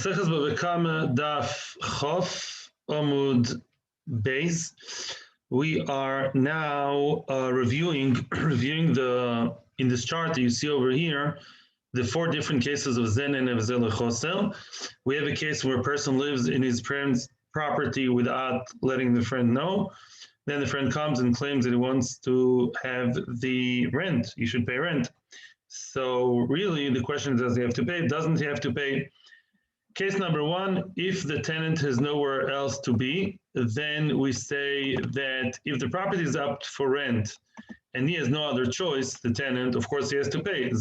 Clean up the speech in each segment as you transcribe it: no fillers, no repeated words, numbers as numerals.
Maseches Bava Kama Daf Chof Amud Beis. We are now reviewing the in this chart that you see over here the four different cases of Zen and Evzel Chosel. We have a case where a person lives in his friend's property without letting the friend know. Then the friend comes and claims that he wants to have the rent. You should pay rent. So really, the question is, does he have to pay? Doesn't he have to pay? Case number one, if the tenant has nowhere else to be, then we say that if the property is up for rent and he has no other choice, the tenant, of course, he has to pay.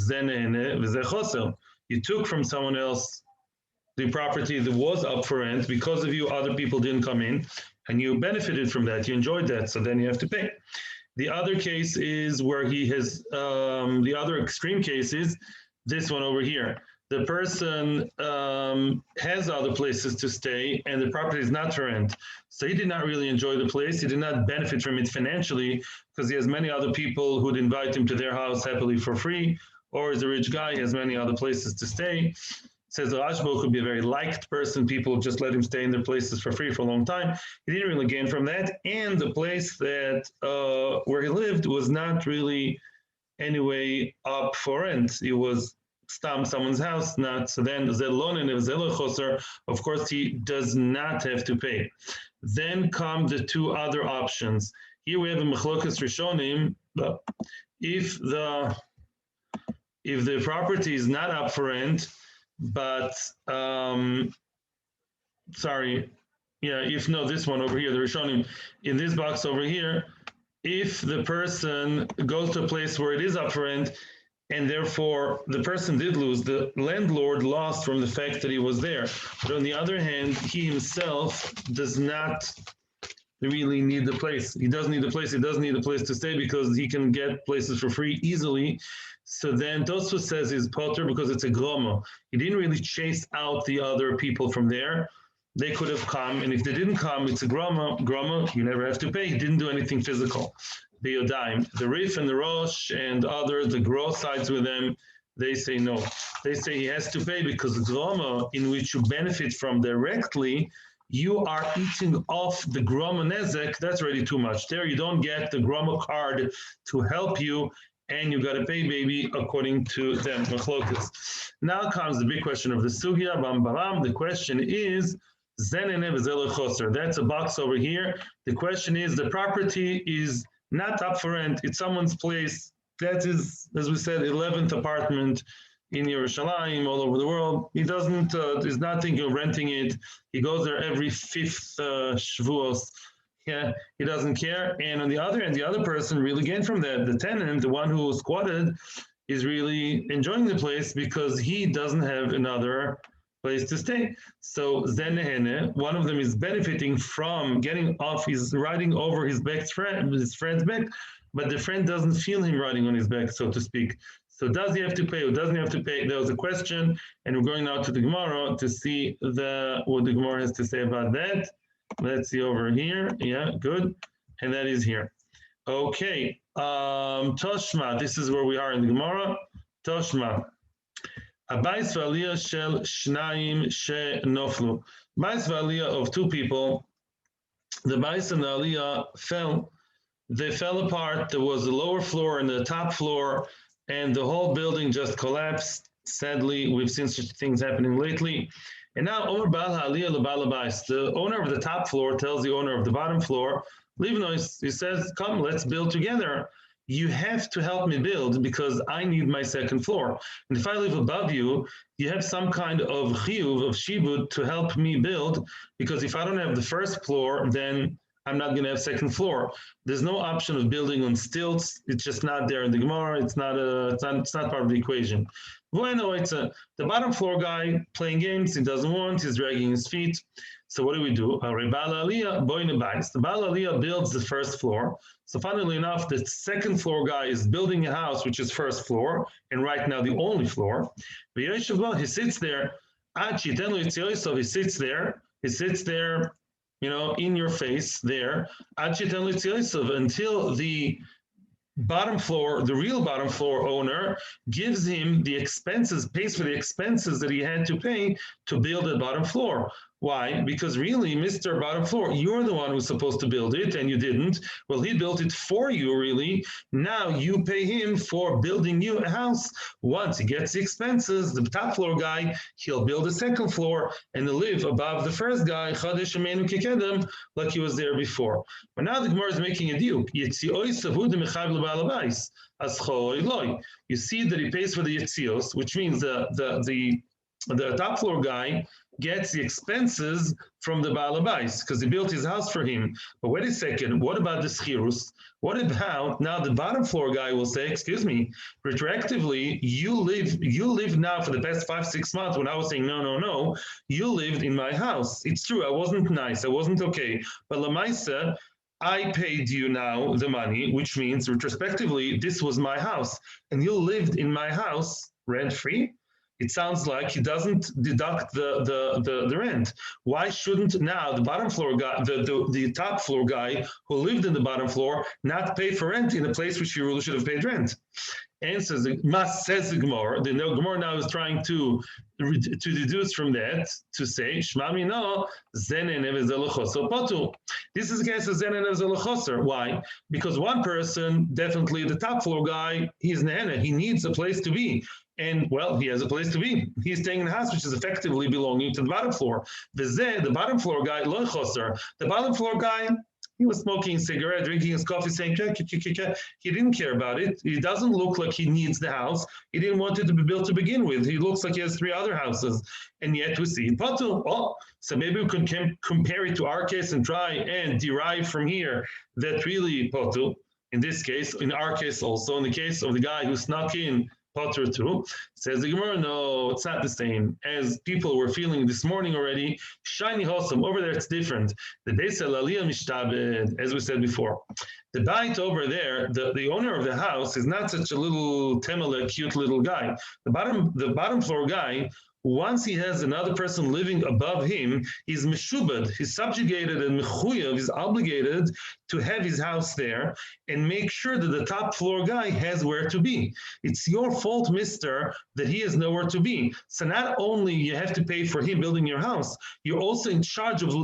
You took from someone else the property that was up for rent. Because of you, other people didn't come in, and you benefited from that. You enjoyed that, so then you have to pay. The other case is where he has, the other extreme case is this one over here. The person has other places to stay and the property is not for rent. So he did not really enjoy the place. He did not benefit from it financially because he has many other people who'd invite him to their house happily for free, or is a rich guy, he has many other places to stay. Says the Rashba could be a very liked person. People just let him stay in their places for free for a long time. He didn't really gain from that. And the place that where he lived was not really anyway up for rent. It was someone's house, not. So then Zelon and Zelo Choser, of course, he does not have to pay. Then come the two other options. Here we have a Mechlokas Rishonim. If the property is not up for rent, but this one over here, the Rishonim, in this box over here, if the person goes to a place where it is up for rent, and therefore the person did lose, the landlord lost from the fact that he was there. But on the other hand, he himself does not really need the place. He doesn't need the place. He doesn't need a place to stay because he can get places for free easily. So then Tosfos says he's potter because it's a groma. He didn't really chase out the other people from there. They could have come, and if they didn't come, it's a groma. Groma, you never have to pay. He didn't do anything physical. Biyodayim. The Rif and the Rosh and others, the Gro sides with them, they say no. They say he has to pay because the groma in which you benefit from directly, you are eating off the groma nezek. That's already too much. There you don't get the groma card to help you, and you got to pay, baby, according to them. Now comes the big question of the sugya. Bam baram. The question is, that's a box over here. The question is, the property is not up for rent. It's someone's place. That is, as we said, 11th apartment in Yerushalayim, all over the world. He doesn't, is not thinking of renting it. He goes there every fifth Shavuos. Yeah, he doesn't care. And on the other hand, the other person really gained from that. The tenant, the one who squatted, is really enjoying the place because he doesn't have another place to stay. So Zenehene, one of them is benefiting from getting off, he's riding over his friend's back, but the friend doesn't feel him riding on his back, so to speak. So does he have to pay or doesn't he have to pay? There was a question, and we're going now to the Gemara to see what the Gemara has to say about that. Let's see over here. Yeah, good. And that is here. Okay. Toshma, this is where we are in the Gemara. Toshma. Abais v'aliyah shel shnayim she'noflu. Bais v'aliyah of two people. The bais and the aliyah fell. They fell apart. There was a lower floor and the top floor, and the whole building just collapsed. Sadly, we've seen such things happening lately. And now, Omer Baal Ha'aliyah L'Baal Habais, the owner of the top floor tells the owner of the bottom floor, he says, come, let's build together. You have to help me build because I need my second floor. And if I live above you, you have some kind of chiyuv, of shibud, to help me build, because if I don't have the first floor, then I'm not going to have second floor. There's no option of building on stilts. It's just not there in the Gemara. It's not part of the equation. Bueno, it's the bottom floor guy playing games. He doesn't want. He's dragging his feet. So what do we do? The Baal Aliyah builds the first floor. So funnily enough, the second floor guy is building a house, which is first floor, and right now the only floor. He sits there. He sits there, in your face there, until bottom floor, the real bottom floor owner gives him the expenses, pays for the expenses that he had to pay to build the bottom floor. Why? Because really, Mr. Bottom Floor, you're the one who's supposed to build it and you didn't. Well, he built it for you, really. Now you pay him for building you a house. Once he gets the expenses, the top floor guy, he'll build a second floor and live above the first guy, like he was there before. But now the Gemara is making a deal. You see that he pays for the yitzios, which means the top floor guy gets the expenses from the Baal Habais because he built his house for him. But wait a second, what about the schirus? What about now the bottom floor guy will say, excuse me, retroactively, you live now for the past 5-6 months when I was saying no, you lived in my house. It's true, I wasn't nice, I wasn't okay. But Lamaisa, I paid you now the money, which means retrospectively, this was my house. And you lived in my house rent-free. It sounds like he doesn't deduct the rent. Why shouldn't now the bottom floor guy, the top floor guy who lived in the bottom floor, not pay for rent in a place which he really should have paid rent? And says the Gemara. The Gemara now is trying to deduce from that to say Shmami no zenen evezelochoser potu. This is the case of zenen evezelochoser. Why? Because one person, definitely the top floor guy, he's nehena. He needs a place to be. And, well, he has a place to be. He's staying in a house which is effectively belonging to the bottom floor. The bottom floor guy, lo choser. The bottom floor guy, he was smoking a cigarette, drinking his coffee, saying, he didn't care about it. He doesn't look like he needs the house. He didn't want it to be built to begin with. He looks like he has 3 other houses. And yet we see Patu. Oh, so maybe we can compare it to our case and try and derive from here that really Patu, in this case, in our case also, in the case of the guy who snuck in Potter too, says the Gemara, no, it's not the same. As people were feeling this morning already, shiny wholesome, over there it's different. The Beis Aliyah Mishtabed, as we said before. The bite over there, the owner of the house is not such a little temele, cute little guy. The bottom floor guy, once he has another person living above him, he's meshubad, he's subjugated and mechuyev, he's obligated to have his house there and make sure that the top floor guy has where to be. It's your fault, mister, that he has nowhere to be. So not only you have to pay for him building your house, you're also in charge of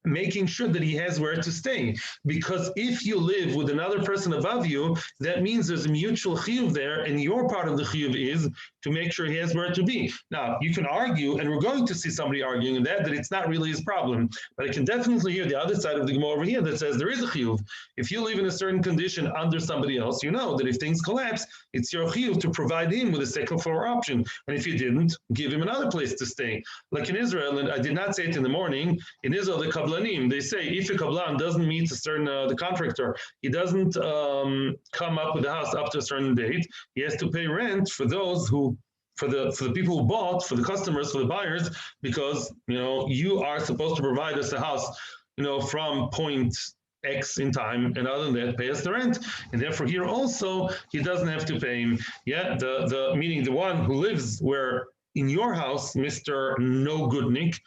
making sure that he has where to stay. Because if you live with another person above you, that means there's a mutual chiyuv there, and your part of the chiyuv is to make sure he has where to be. Now, you can argue, and we're going to see somebody arguing that it's not really his problem, but I can definitely hear the other side of the Gemara over here that says there is a chiyuv. If you live in a certain condition under somebody else, you know that if things collapse, it's your chiyuv to provide him with a second floor option. And if you didn't, give him another place to stay. Like in Israel, and I did not say it in the morning, in Israel, the Kablanim, they say if a Kablan doesn't meet a certain, the contractor, he doesn't come up with the house up to a certain date, he has to pay rent for those who, for the people who bought, for the customers, for the buyers, because, you are supposed to provide us a house, from point X in time, and other than that, pay us the rent. And therefore here also, he doesn't have to pay him. Yeah, the meaning the one who lives where in your house, Mr. No Goodnik,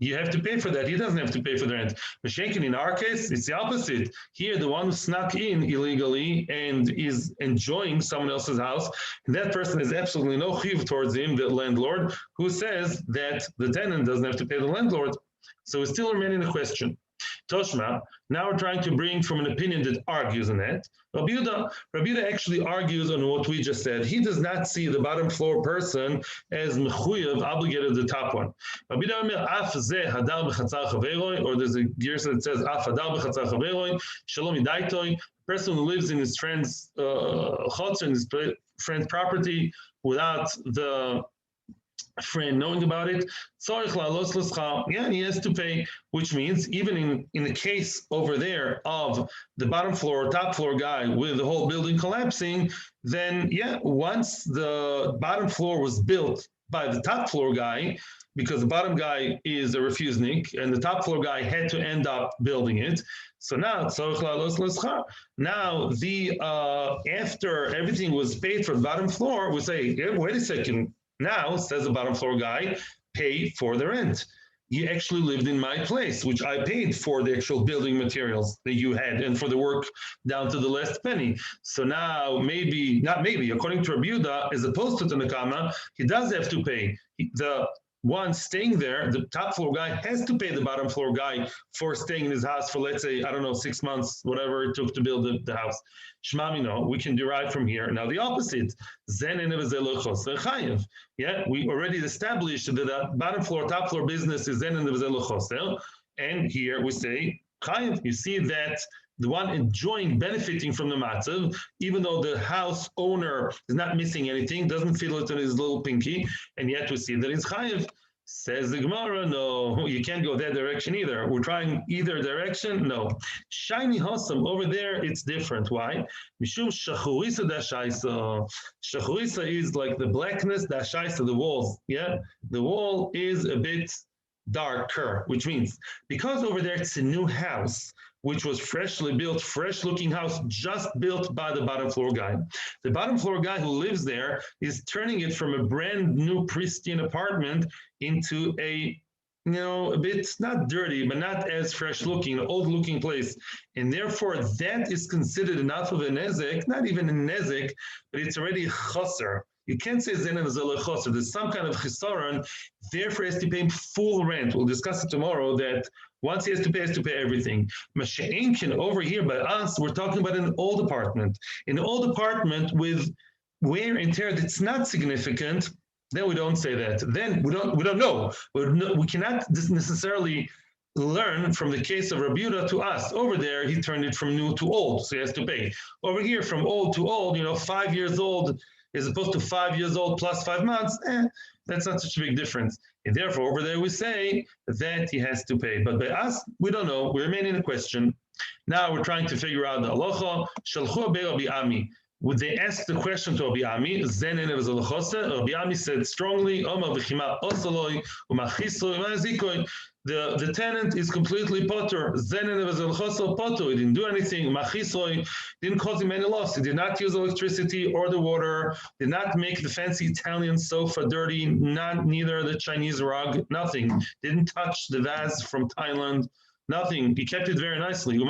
you have to pay for that. He doesn't have to pay for the rent. But in our case, it's the opposite. Here, the one who snuck in illegally and is enjoying someone else's house, and that person has absolutely no chiyuv towards him, the landlord, who says that the tenant doesn't have to pay the landlord. So it's still remaining a question. Toshma, now we're trying to bring from an opinion that argues on that. Rabbi Yehuda actually argues on what we just said. He does not see the bottom floor person as mechuyev, obligated the top one. Rabbi Yehuda af zeh hadar b'chatzar chaveroi, or there's a gear that says af hadar b'chatzar chaveroi, shalom idaitoi, person who lives in his friend's chotzer, in his friend's property, without the friend knowing about it, yeah, he has to pay, which means even in the case over there of the bottom floor, top floor guy with the whole building collapsing, then yeah, once the bottom floor was built by the top floor guy, because the bottom guy is a refusnik, and the top floor guy had to end up building it. So now, after everything was paid for the bottom floor, we say, yeah, wait a second. Now, says the bottom floor guy, pay for the rent. you actually lived in my place, which I paid for the actual building materials that you had and for the work down to the last penny. So now maybe, not maybe, according to Rabbi Yehuda, as opposed to the Nakama, he does have to pay. The one staying there, the top floor guy has to pay the bottom floor guy for staying in his house for, let's say, I don't know, 6 months, whatever it took to build the house. Shmamino, we can derive from here. Now the opposite. Yeah, we already established that the bottom floor, top floor business is and here we say, chayiv. You see that the one enjoying, benefiting from the matzav, even though the house owner is not missing anything, doesn't feel it in his little pinky, and yet we see that it's chayiv. Says the Gemara, no, you can't go that direction either. We're trying either direction, no. Shiny Hossam, over there, it's different. Why? Mishum Shachurisa Dashaisa. Shachurisa is like the blackness, Dashaisa, the walls. Yeah? The wall is a bit darker, which means because over there it's a new house, which was freshly built, fresh looking house, just built by the bottom floor guy. The bottom floor guy who lives there is turning it from a brand new pristine apartment into a, a bit not dirty, but not as fresh looking, old looking place. And therefore that is considered enough of a nezek, not even a nezek, but it's already a chaser. You can't say Zenan is a lechoser. There's some kind of chisaron, therefore he has to pay full rent. We'll discuss it tomorrow that once he has to pay everything. Masha'inkin over here by us, we're talking about an old apartment. An old apartment with wear and tear that's not significant, then we don't say that. Then we don't know. We cannot necessarily learn from the case of Rabbi Yehuda to us. Over there, he turned it from new to old, so he has to pay. Over here, from old to old, 5 years old, as opposed to 5 years old plus 5 months, that's not such a big difference. And therefore, over there we say that he has to pay. But by us, we don't know. We remain in a question. Now we're trying to figure out the halacha. Shalchu be Rabbi Ami. Would they ask the question to Rabbi Ami? Rabbi Ami said strongly, the tenant is completely potter. He didn't do anything. Didn't cause him any loss. He did not use electricity or the water, did not make the fancy Italian sofa dirty, neither the Chinese rug, nothing. Didn't touch the vase from Thailand. Nothing. He kept it very nicely. No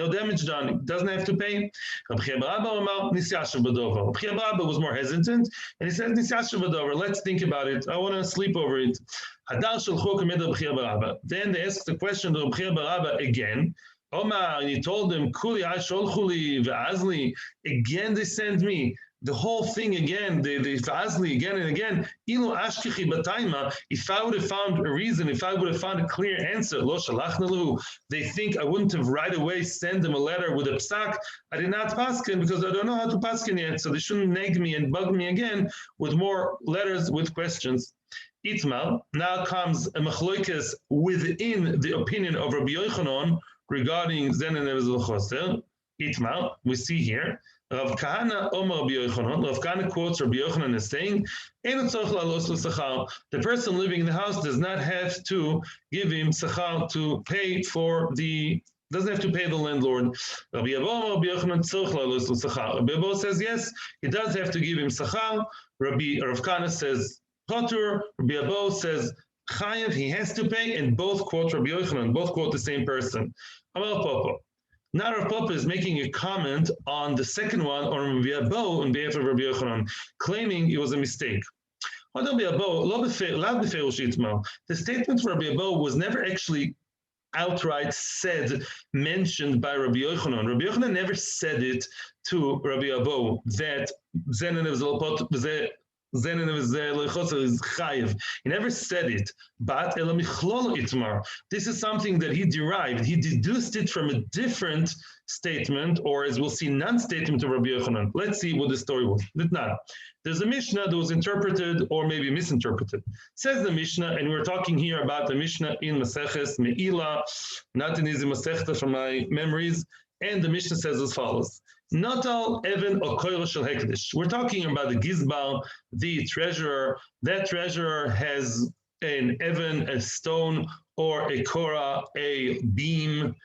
damage done. He doesn't have to pay. Rabbi was more hesitant, and he said, let's think about it. I want to sleep over it. Then they asked the question to Rabbi Baraba again. Omar, and he told them, again they sent me. The whole thing again, the Fazli again and again. If I would have found a reason, if I would have found a clear answer, they think I wouldn't have right away sent them a letter with a psak. I did not paskin because I don't know how to paskin yet, so they shouldn't nag me and bug me again with more letters with questions. Itmal, now comes a machloikas within the opinion of Rabbi Yochanan regarding Zen and Choser. Itmal, we see here. Rav Kahana Omer Rabbi Yochanan. Rav Kahana quotes Rabbi Yochanan as saying, the person living in the house does not have to give him sachar to pay for doesn't have to pay the landlord. Rabbi Yochanan says yes, he does have to give him sachar. Rav Kahana says potur. Rabbi Abba says chayev, he has to pay, and both quote Rabbi Yochanan, both quote the same person. Amar Papa. Now Rav Papa is making a comment on the second one, on Rabbi Abba on behalf of Rabbi Yochanan, claiming it was a mistake. The statement for Rabbi Abba was never actually outright mentioned by Rabbi Yochanan. Rabbi Yochanan never said it to Rabbi Abba that he never said it, but this is something that he derived. He deduced it from a different statement, or as we'll see, non-statement of Rabbi Yochanan. Let's see what the story was. There's a Mishnah that was interpreted or maybe misinterpreted. Says the Mishnah, and we're talking here about the Mishnah in Maseches Me'ila, not in Izi Masechta from my memories, and the Mishnah says as follows. Natal Evan or Koiro Shel Hekdesh. We're talking about the Gizbal, the treasurer. That treasurer has an Evan, a stone, or a Korah, a beam,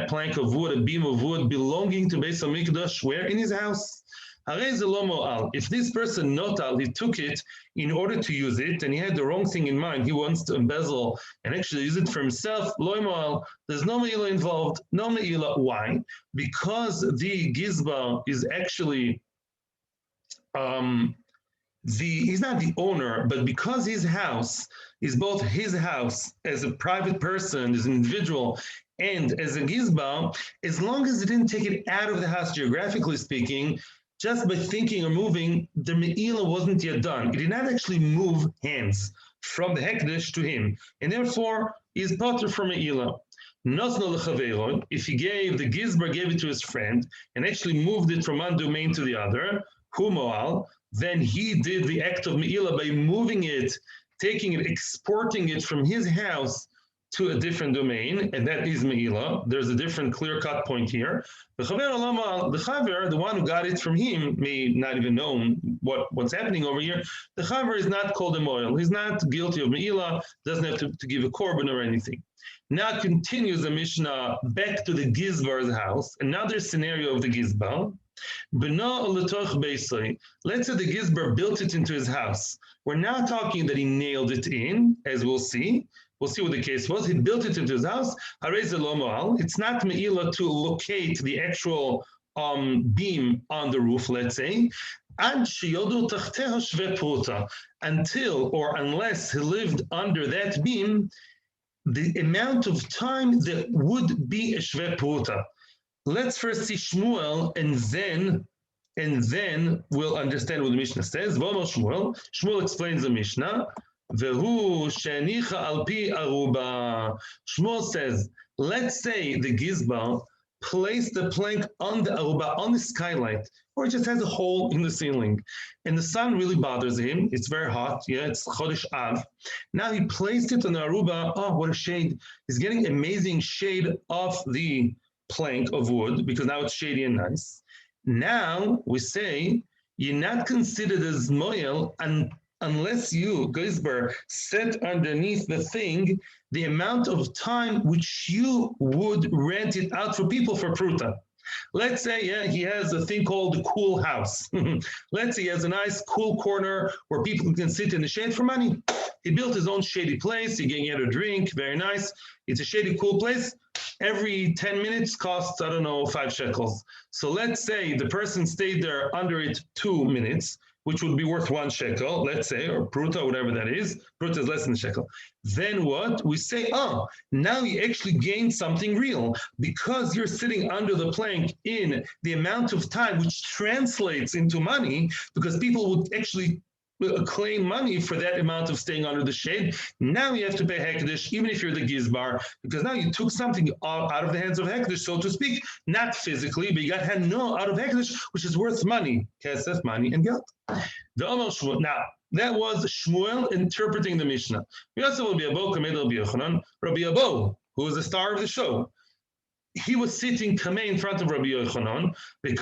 plank of wood, a beam of wood belonging to Beis HaMikdash, where in his house. If this person notal, he took it in order to use it, and he had the wrong thing in mind, he wants to embezzle and actually use it for himself, lo mo'al, there's no me'ila involved, no me'ila. Why? Because the gizba is actually he's not the owner, but because his house is both his house as a private person, as an individual, and as a gizba, as long as he didn't take it out of the house, geographically speaking, just by thinking or moving, the me'ila wasn't yet done. It did not actually move hands from the hekdesh to him, and therefore he's potter from me'ila. If he gave, the gizbar gave it to his friend and actually moved it from one domain to the other, humoal, then he did the act of me'ila by moving it, taking it, exporting it from his house to a different domain, and that is me'ila. There's a different clear-cut point here. The chaver, the one who got it from him, may not even know what's happening over here. The chaver is not called a moil. He's not guilty of me'ila, doesn't have to give a korban or anything. Now continues the Mishnah back to the Gizbar's house, another scenario of the Gizbar. Let's say the Gizbar built it into his house. We're now talking that he nailed it in, as we'll see. We'll see what the case was. He built it into his house. It's not me'ila to locate the actual beam on the roof, let's say, until or unless he lived under that beam, the amount of time that would be a shve puta. Let's first see Shmuel, and then we'll understand what the Mishnah says. Shmuel explains the Mishnah. Vehu shenicha al pi aruba. Shmuel says, let's say the gizbar placed the plank on the aruba, on the skylight, or it just has a hole in the ceiling, and the sun really bothers him. It's very hot. Yeah, it's Chodesh Av. Now he placed it on the aruba. Oh, what a shade! He's getting amazing shade off the plank of wood because now it's shady and nice. Now we say you're not considered as moel unless you, Gizbar, set underneath the thing the amount of time which you would rent it out for people for pruta. Let's say, yeah, he has a thing called the cool house. Let's say he has a nice cool corner where people can sit in the shade for money. He built his own shady place. He can get a drink, very nice. It's a shady, cool place. Every 10 minutes costs, 5 shekels. So let's say the person stayed there under it 2 minutes, which would be worth 1 shekel, let's say, or pruta, whatever that is. Pruta is less than a shekel. Then what? We say, oh, now you actually gained something real because you're sitting under the plank in the amount of time which translates into money, because people would actually claim money for that amount of staying under the shade. Now you have to pay Hekdesh, even if you're the Gizbar, because now you took something out of the hands of Hekdesh, so to speak, not physically, but you got Hano out of Hekdesh, which is worth money, Kesef, money, and Geld. Now, that was Shmuel interpreting the Mishnah. We also will be Rabbi Abo, who is the star of the show. He was sitting kamei in front of Rabbi Yochanan. He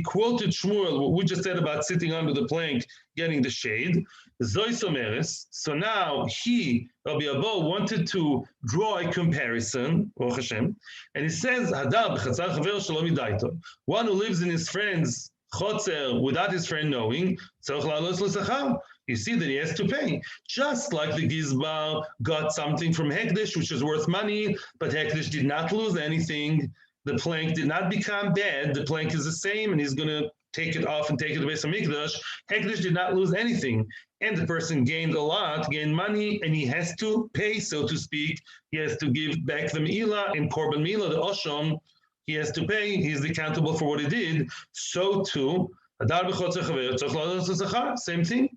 quoted Shmuel, what we just said about sitting under the plank, getting the shade. So now he, Rabbi Abo, wanted to draw a comparison, and he says, one who lives in his friend's chotzer without his friend knowing, you see that he has to pay. Just like the Gizbar got something from Hekdesh, which is worth money, but Hekdesh did not lose anything. The plank did not become bad. The plank is the same, and he's going to take it off and take it to Beis HaMikdash. Hekdesh did not lose anything. And the person gained a lot, gained money, and he has to pay, so to speak. He has to give back the Me'ilah and Korban Me'ilah, the Osham. He has to pay. He's accountable for what he did. So too, same thing.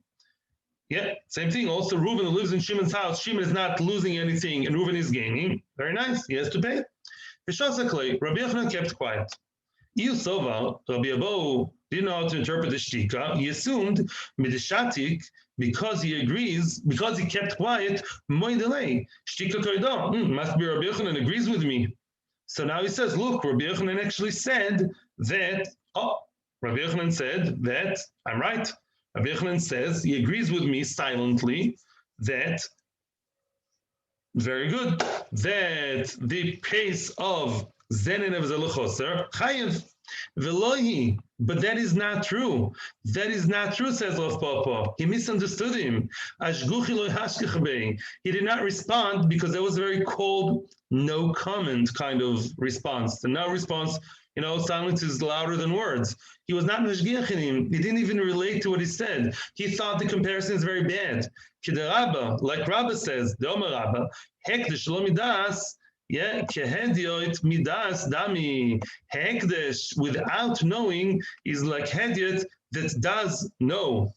Yeah, same thing. Also, Reuben who lives in Shimon's house, Shimon is not losing anything, and Reuben is gaining. Very nice. He has to pay. Rabbi Yochanan kept quiet. Rabbi Abo didn't know how to interpret the shtika. He assumed midishatik, because he agrees, because he kept quiet. Shtika koido. Must be Rabbi Yochanan agrees with me. So now he says, look, Rabbi Yochanan actually said that. Rabbi Yochanan said that I'm right. Rabbi Yochanan says he agrees with me silently that, very good, that the pace of Zenin of Zeluchoser, Chayev, Velohi, But that is not true. That is not true, says Rav Papa. He misunderstood him. He did not respond because that was a very cold, no comment kind of response. The no response, silence is louder than words. He was not mashgiach in him. He didn't even relate to what he said. He thought the comparison is very bad. Rabba, like Rabba says, the Omer Rabba, hekdesh lo midas, kehediot midas dami. Hekdesh without knowing is like hediot that does know.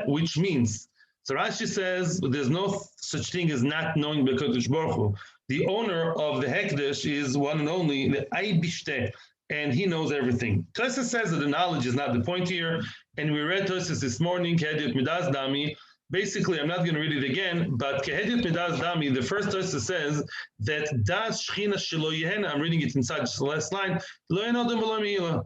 Which means, so Rashi says there's no such thing as not knowing B'Kodesh Baruch Hu. The owner of the hekdesh is one and only the Aibishte, and he knows everything. Tosfos says that the knowledge is not the point here, and we read Tosfos this morning, kehediot midas dami. Basically, I'm not going to read it again, but Kehediot Midas Dami, the first Tosfos says that Das Shechina Shelo Yehena, I'm reading it inside just the last line, Lo Yenodem V'Lo Me'ila.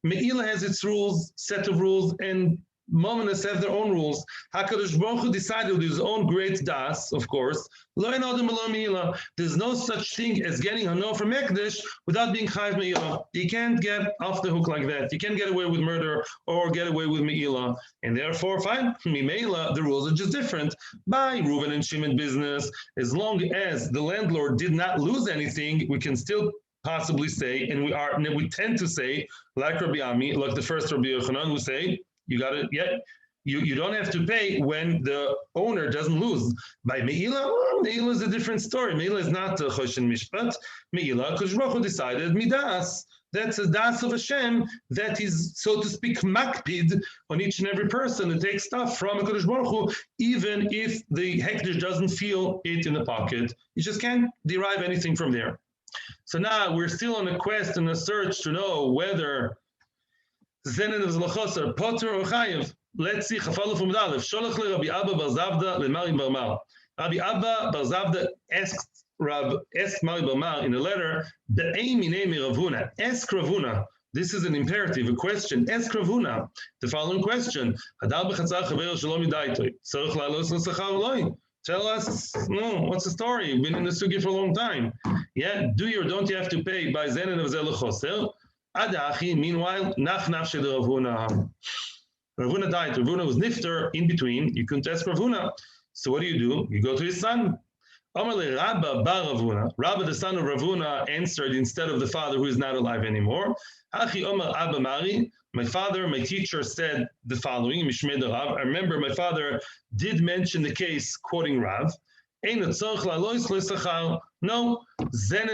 Me'ila has its rules, set of rules, and Mominus have their own rules. HaKadosh Baruch Hu decided with his own great das, of course, Lo Yenodem V'Lo Me'ila. There's no such thing as getting a no from Ekdesh without being Chayiv Me'ila. You can't get off the hook like that. You can't get away with murder or get away with Me'ila. And therefore, fine, Me'ila, the rules are just different. By Reuven and Shimon business, as long as the landlord did not lose anything, we can still possibly say, and we tend to say, like Rabbi Ami, like the first Rabbi Yochanan, who say, you got it, you don't have to pay when the owner doesn't lose. By Me'ila, Me'ila is a different story. Me'ila is not Choshen Mishpat. Me'ila, because Baruch Hu decided, Midas, that's a das of Hashem that is, so to speak, makpid on each and every person that takes stuff from HaKadosh Baruch Hu, even if the hekdesh doesn't feel it in the pocket. You just can't derive anything from there. So now we're still on a quest and a search to know whether Zenen of Zlachos Potter or Chayev. Let's see. Chafaluf Umdalev. Sholach le Rabbi Abba Bar Zavda le Mari Bar Mar. Rabbi Abba Bar Zavda asked Mari Bar Mar in a letter, Be'ei minei mi Rav Huna. Ask Rav Huna. This is an imperative, a question. Ask Rav Huna the following question: Hadar b'chatzar chaver shelo midaitoi. Tzarich la'alos l'sachar eloi. Tell us, what's the story? You've been in the sugi for a long time. Do you or don't you have to pay by Zenen of Zel Choser? Adachi, meanwhile, Nach Nafshe de Rav Huna. Rav Huna died. Rav Huna was nifter in between. You couldn't ask Rav Huna. So what do? You go to his son. Amar le Rabba bar Rav Huna. Rabba, the son of Rav Huna, answered instead of the father who is not alive anymore. Hachi Omar Abba Mari. My father, my teacher said the following, Mishmei de Rav. I remember my father did mention the case quoting Rav. No, Zenen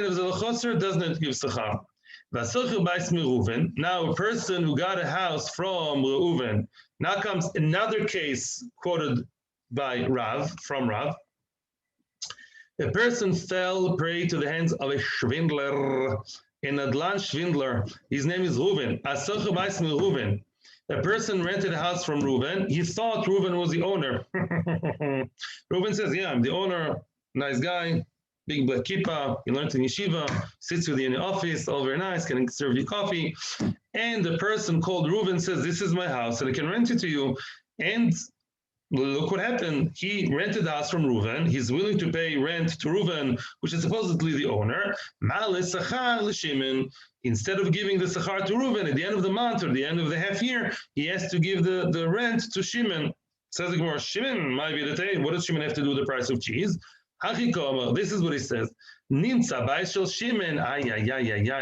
of Zel Choser doesn't give Sachar. Now a person who got a house from Reuven, now comes another case quoted by Rav, from Rav. A person fell prey to the hands of a Schwindler, an Adlan Schwindler. His name is Reuven. A person rented a house from Reuven. He thought Reuven was the owner. Reuven says, I'm the owner, nice guy. Big black kippah, he learned in yeshiva, sits with you in the office, all very nice, can serve you coffee. And the person called Reuven says, this is my house, and I can rent it to you. And look what happened. He rented the house from Reuven. He's willing to pay rent to Reuven, which is supposedly the owner. Instead of giving the sachar to Reuven at the end of the month or the end of the half year, he has to give the rent to Shimon. Says the Gemara, Shimon, what does Shimon have to do with the price of cheese? This is what he says. Nimtza Baishel Shimon.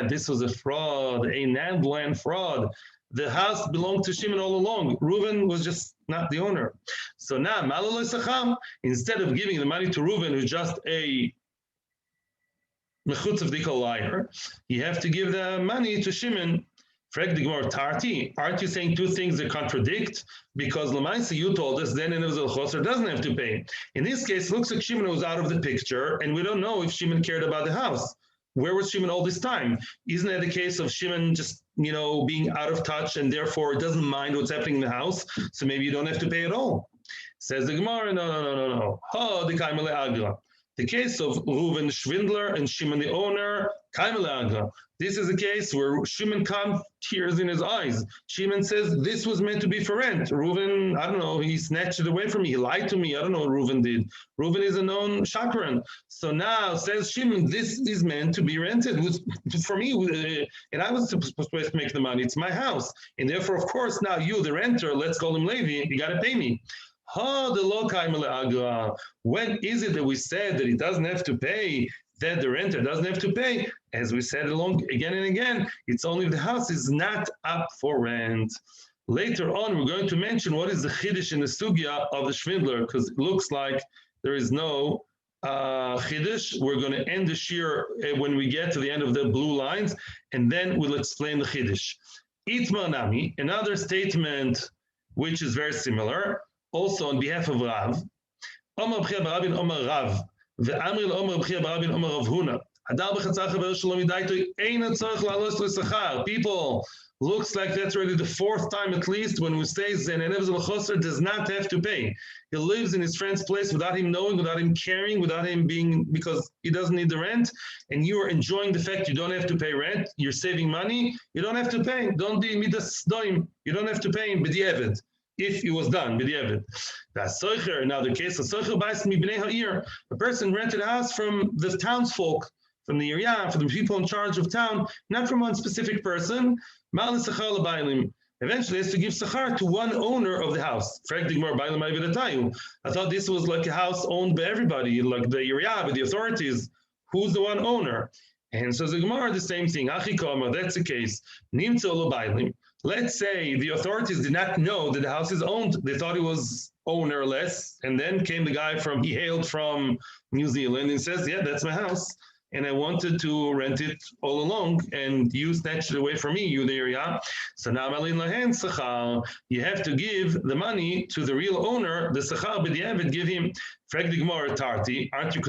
This was a fraud, a land fraud. The house belonged to Shimon all along. Reuven was just not the owner. So now, Malaloy Sacham, instead of giving the money to Reuven, who's just a mechutz of dikal liar, you have to give the money to Shimon. Frag the Gemara, Tarti, aren't you saying two things that contradict? Because Lamaisa, you told us then Zel Choser doesn't have to pay. In this case, it looks like Shimon was out of the picture, and we don't know if Shimon cared about the house. Where was Shimon all this time? Isn't that the case of Shimon just, being out of touch and therefore doesn't mind what's happening in the house? So maybe you don't have to pay at all. Says the Gemara, no. The case of Reuven Schwindler and Shimon the owner, This is a case where Shimon comes, tears in his eyes. Shimon says, this was meant to be for rent. Reuven, I don't know, he snatched it away from me. He lied to me. I don't know what Reuven did. Reuven is a known shakran. So now, says Shimon, this is meant to be rented. For me, and I was supposed to make the money. It's my house. And therefore, of course, now you, the renter, let's call him Levi, you got to pay me. When is it that we said that he doesn't have to pay, that the renter doesn't have to pay? As we said along again and again, it's only if the house is not up for rent. Later on, we're going to mention what is the chiddush in the sugya of the shvindler, because it looks like there is no chiddush. We're going to end the shiur when we get to the end of the blue lines, and then we'll explain the chiddush. Itmar nami, another statement which is very similar, also on behalf of Rav. Omar b'chia barabin Omar Rav, ve'amri l'Omar b'chia barabin Omar Rav Huna. People, looks like that's already the fourth time at least when we say Zenenev Zelachoser does not have to pay. He lives in his friend's place without him knowing, without him caring, without him being, because he doesn't need the rent, and you are enjoying the fact you don't have to pay rent, you're saving money, you don't have to pay. Don't be midas doim. You don't have to pay him b'di'evet. If it was done, b'di'evet. That's soicher. Now the case of soicher bais mibnei ha'ir. A person rented a house from the townsfolk, from the area, from the people in charge of town, not from one specific person. Eventually, he has to give sachar to one owner of the house. I thought this was like a house owned by everybody, like the area, by the authorities. Who's the one owner? And so the Gemara, the same thing. That's the case. Let's say the authorities did not know that the house is owned. They thought it was ownerless. And then came the guy he hailed from New Zealand and says, yeah, that's my house. And I wanted to rent it all along, and you snatched it away from me, you the area. So now you have to give the money to the real owner, the sachar b'di'evet, give him. Aren't you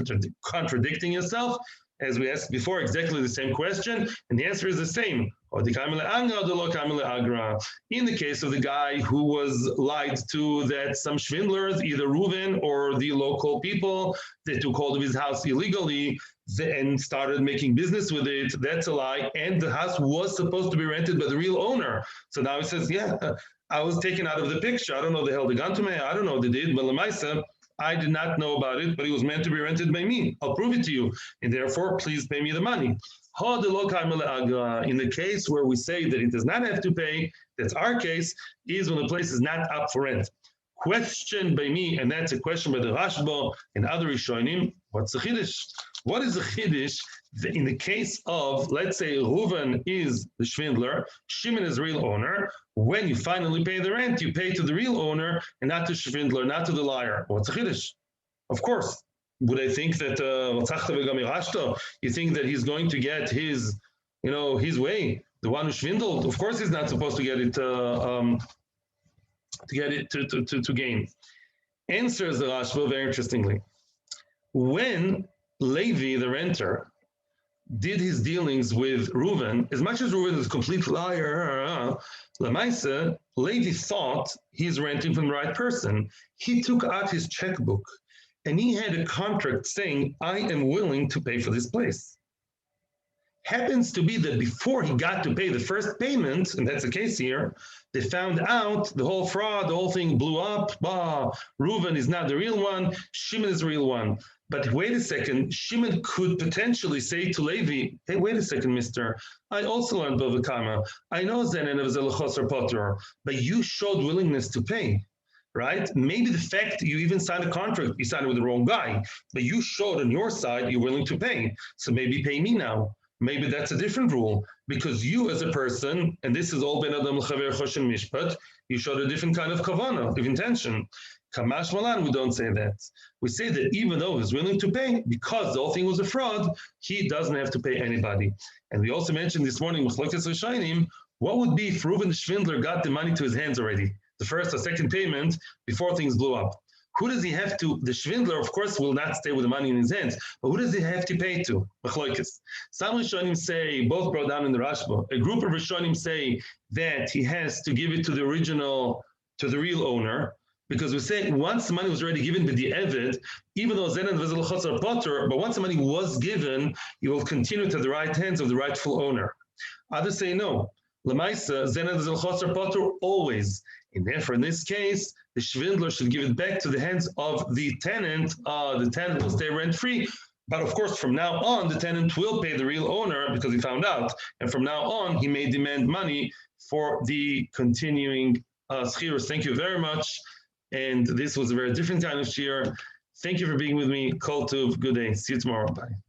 contradicting yourself? As we asked before, exactly the same question, and the answer is the same. In the case of the guy who was lied to, that some shvindlers, either Reuven or the local people, they took hold of his house illegally and started making business with it, that's a lie, and the house was supposed to be rented by the real owner. So now he says, yeah, I was taken out of the picture. I don't know, they held a gun to me, I don't know what they did, but Lamaisa, I did not know about it, but it was meant to be rented by me. I'll prove it to you. And therefore, please pay me the money. In the case where we say that it does not have to pay, that's our case, is when the place is not up for rent. Question by me, and that's a question by the Rashba and other Rishonim, what's the chiddush? What is the chiddush in the case of, let's say, Reuven is the shvindler, Shimon is the real owner. When you finally pay the rent, you pay to the real owner and not to shvindler, not to the liar. What's the chiddush? Of course. Would I think that you think that he's going to get his way? The one who swindled, of course, he's not supposed to get it to gain. Answers the Rashba very interestingly. When Levi, the renter, did his dealings with Reuven, as much as Reuven is a complete liar, Lamaisa, Levi thought he's renting from the right person. He took out his checkbook and he had a contract saying, I am willing to pay for this place. Happens to be that before he got to pay the first payment, and that's the case here, they found out the whole fraud, the whole thing blew up. Reuven is not the real one, Shimon is the real one. But wait a second, Shimon could potentially say to Levi, hey, wait a second, mister, I also learned Bava Kama. I know Zenenev Zelachoser Potter, but you showed willingness to pay, right? Maybe the fact you even signed a contract, you signed it with the wrong guy, but you showed on your side you're willing to pay. So maybe pay me now. Maybe that's a different rule, because you as a person, and this is all Ben Adam L'Chaver Choshen Mishpat, you showed a different kind of kavanah, of intention. Kamash Malan, we don't say that. We say that even though he's willing to pay, because the whole thing was a fraud, he doesn't have to pay anybody. And we also mentioned this morning, Machlokas Rishonim, what would be if Reuven the Shvindler got the money to his hands already, the first or second payment, before things blew up? Who does he have to? The Shvindler, of course, will not stay with the money in his hands, but who does he have to pay to? Machlokas. Some Rishonim say, both brought down in the Rashba, a group of Rishonim say that he has to give it to the original, to the real owner, because we say once the money was already given by the Eved, even though Zenan Vezel Chotzer Potter, but once the money was given, it will continue to the right hands of the rightful owner. Others say no. Lemaisa, Zened Zel Choser Potter always. And therefore, in this case, the Schwindler should give it back to the hands of the tenant. The tenant will stay rent-free. But of course, from now on, the tenant will pay the real owner because he found out. And from now on, he may demand money for the continuing shiurs. Thank you very much. And this was a very different kind of shiur. Thank you for being with me. Kol Tuv. Good day. See you tomorrow. Bye.